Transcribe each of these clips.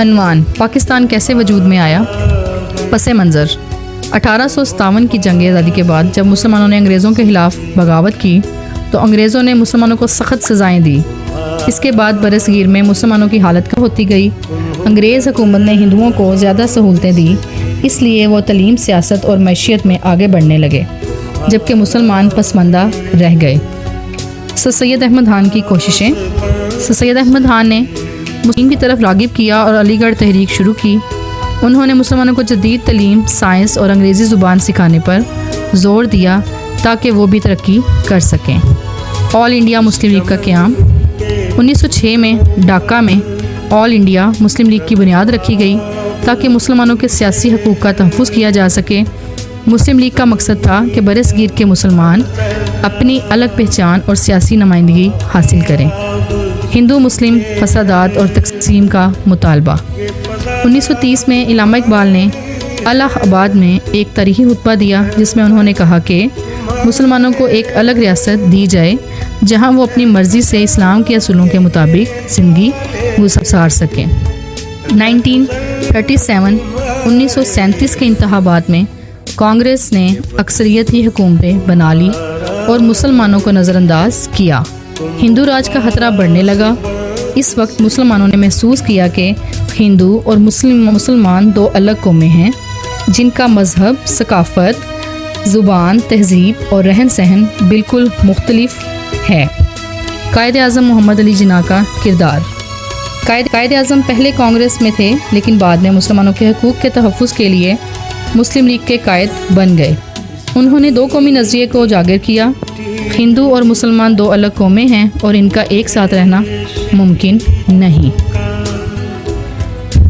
عنوان: پاکستان کیسے وجود میں آیا؟ پس منظر: 1857 کی جنگ آزادی کے بعد جب مسلمانوں نے انگریزوں کے خلاف بغاوت کی تو انگریزوں نے مسلمانوں کو سخت سزائیں دی۔ اس کے بعد برصغیر میں مسلمانوں کی حالت کم ہوتی گئی۔ انگریز حکومت نے ہندوؤں کو زیادہ سہولتیں دی، اس لیے وہ تعلیم، سیاست اور معیشت میں آگے بڑھنے لگے، جبکہ مسلمان پسماندہ رہ گئے۔ سر سید احمد خان کی کوششیں: سر سید احمد خان نے مسلم کی طرف راغب کیا اور علی گڑھ تحریک شروع کی۔ انہوں نے مسلمانوں کو جدید تعلیم، سائنس اور انگریزی زبان سکھانے پر زور دیا تاکہ وہ بھی ترقی کر سکیں۔ آل انڈیا مسلم لیگ کا قیام: 1906 میں ڈھاکہ میں آل انڈیا مسلم لیگ کی بنیاد رکھی گئی تاکہ مسلمانوں کے سیاسی حقوق کا تحفظ کیا جا سکے۔ مسلم لیگ کا مقصد تھا کہ برصغیر کے مسلمان اپنی الگ پہچان اور سیاسی نمائندگی حاصل کریں۔ ہندو مسلم فسادات اور تقسیم کا مطالبہ: 1930 میں علامہ اقبال نے الہ آباد میں ایک تاریخی خطبہ دیا جس میں انہوں نے کہا کہ مسلمانوں کو ایک الگ ریاست دی جائے جہاں وہ اپنی مرضی سے اسلام کے اصولوں کے مطابق زندگی گزار سکیں۔ 1937 کے انتخابات میں کانگریس نے اکثریتی حکومتیں بنا لی اور مسلمانوں کو نظر انداز کیا۔ ہندو راج کا خطرہ بڑھنے لگا۔ اس وقت مسلمانوں نے محسوس کیا کہ ہندو اور مسلمان دو الگ قومیں ہیں جن کا مذہب، ثقافت، زبان، تہذیب اور رہن سہن بالکل مختلف ہے۔ قائد اعظم محمد علی جناح کا کردار: قائد اعظم پہلے کانگریس میں تھے لیکن بعد میں مسلمانوں کے حقوق کے تحفظ کے لیے مسلم لیگ کے قائد بن گئے۔ انہوں نے دو قومی نظریے کو اجاگر کیا۔ ہندو اور مسلمان دو الگ قومیں ہیں اور ان کا ایک ساتھ رہنا ممکن نہیں۔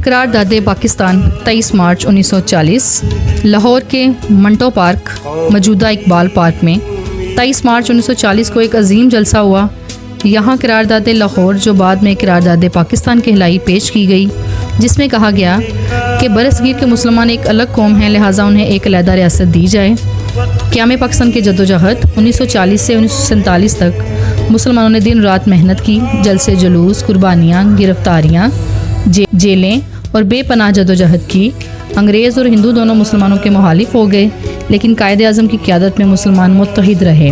قرارداد پاکستان 23 مارچ 1940 لاہور کے منٹو پارک، موجودہ اقبال پارک میں 23 مارچ 1940 کو ایک عظیم جلسہ ہوا۔ یہاں قرارداد لاہور، جو بعد میں قرارداد پاکستان کہلائی، پیش کی گئی، جس میں کہا گیا کہ برصغیر کے مسلمان ایک الگ قوم ہیں، لہٰذا انہیں ایک علیحدہ ریاست دی جائے۔ قیام پاکستان کی جدوجہد 1940 سے 1947 تک مسلمانوں نے دن رات محنت کی۔ جلسے، جلوس، قربانیاں، گرفتاریاں، جیلیں اور بے پناہ جدوجہد کی۔ انگریز اور ہندو دونوں مسلمانوں کے مخالف ہو گئے لیکن قائد اعظم کی قیادت میں مسلمان متحد رہے۔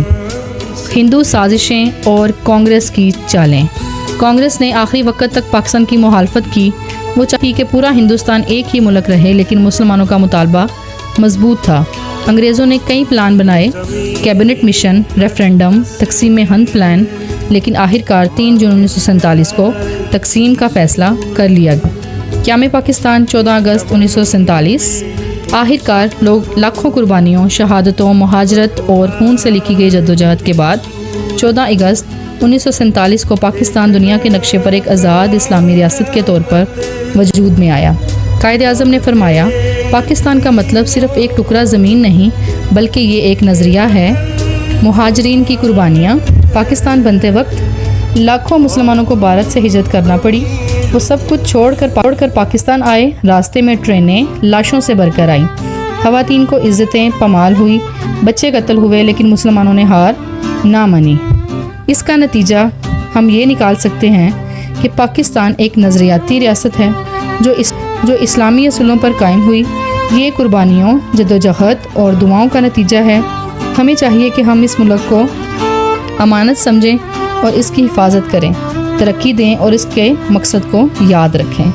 ہندو سازشیں اور کانگریس کی چالیں: کانگریس نے آخری وقت تک پاکستان کی مخالفت کی۔ وہ چاہتی کہ پورا ہندوستان ایک ہی ملک رہے لیکن مسلمانوں کا مطالبہ مضبوط تھا۔ انگریزوں نے کئی پلان بنائے، کیبنٹ مشن، ریفرینڈم، تقسیم ہند پلان، لیکن آخرکار 3 جون 1947 کو تقسیم کا فیصلہ کر لیا گیا۔ قیام پاکستان 14 اگست 1947 آخرکار لاکھوں قربانیوں، شہادتوں، مہاجرت اور خون سے لکھی گئی جدوجہد کے بعد 14 اگست 1947 کو پاکستان دنیا کے نقشے پر ایک آزاد اسلامی ریاست کے طور پر وجود میں آیا۔ قائد اعظم نے فرمایا، پاکستان کا مطلب صرف ایک ٹکڑا زمین نہیں بلکہ یہ ایک نظریہ ہے۔ مہاجرین کی قربانیاں: پاکستان بنتے وقت لاکھوں مسلمانوں کو بھارت سے ہجرت کرنا پڑی۔ وہ سب کچھ چھوڑ کر پاکستان آئے۔ راستے میں ٹرینیں لاشوں سے بھر کر آئیں، خواتین کو عزتیں پامال ہوئی، بچے قتل ہوئے، لیکن مسلمانوں نے ہار نہ مانی۔ اس کا نتیجہ ہم یہ نکال سکتے ہیں کہ پاکستان ایک نظریاتی ریاست ہے جو اسلامی اصولوں پر قائم ہوئی۔ یہ قربانیوں، جدوجہد اور دعاؤں کا نتیجہ ہے۔ ہمیں چاہیے کہ ہم اس ملک کو امانت سمجھیں اور اس کی حفاظت کریں، ترقی دیں اور اس کے مقصد کو یاد رکھیں۔